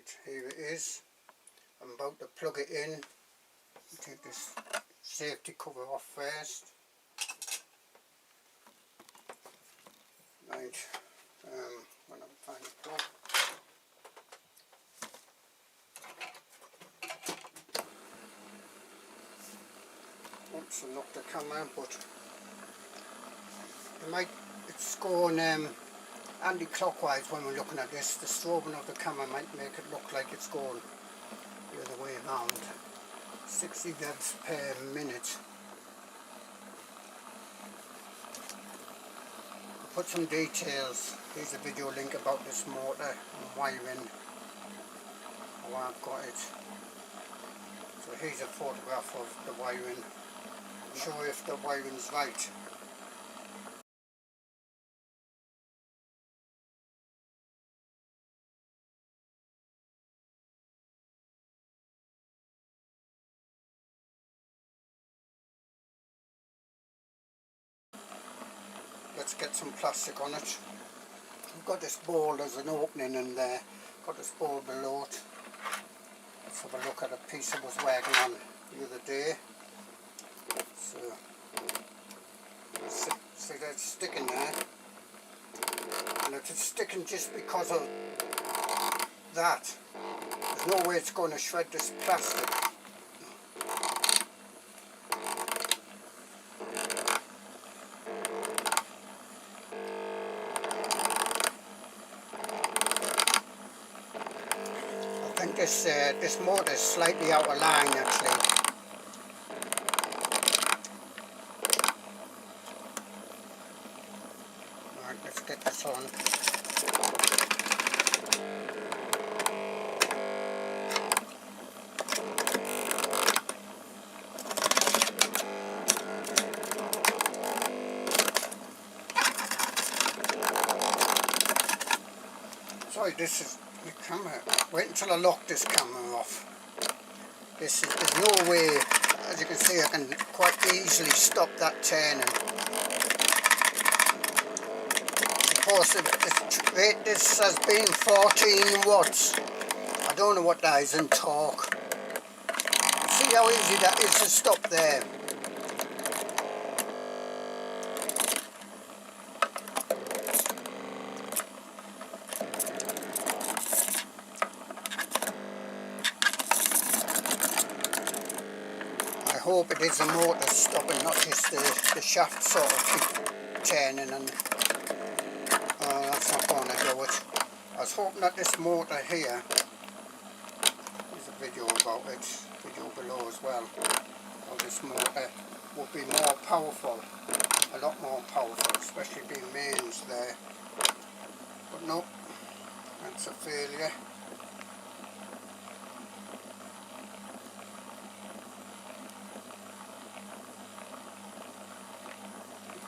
Right, here it is. I'm about to plug it in. Take this safety cover off first. Right, when I find the plug. Oops, I knocked the camera, but it's going anti-clockwise when we're looking at this. The strobing of the camera might make it look like it's going the other way around. 60 revs per minute. I'll put some details. Here's a video link about this motor and wiring, how I've got it. So here's a photograph of the wiring. Show if the wiring's right. Let's get some plastic on it. I've got this bowl, there's an opening in there. Got this bowl below it. Let's have a look at a piece I was working on the other day. So, see that's sticking there. And if it's sticking just because of that, there's no way it's going to shred this plastic. I think this motor is slightly out of line actually. Right, let's get this on. Sorry, this is the camera. Wait until I lock this camera off. There's no way, as you can see, I can quite easily stop that turning. Suppose this has been 14 watts. I don't know what that is in torque. See how easy that is to stop there. I hope it is the motor stopping, not just the shaft sort of keep turning, and that's not going to do it. I was hoping that this motor here, there's a video about it, video below as well, how this motor would be more powerful, a lot more powerful, especially being mains there. But no, that's a failure.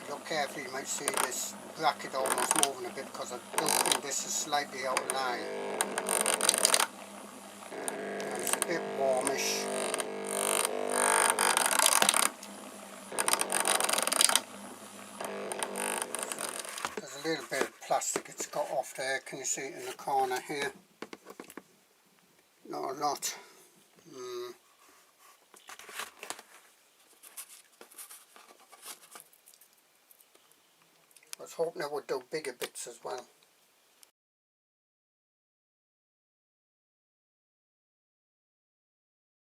Look carefully, you might see this bracket almost moving a bit because I do think this is slightly out of line. And it's a bit warmish. There's a little bit of plastic it's got off there, can you see it in the corner here? Not a lot. I was hoping I would do bigger bits as well.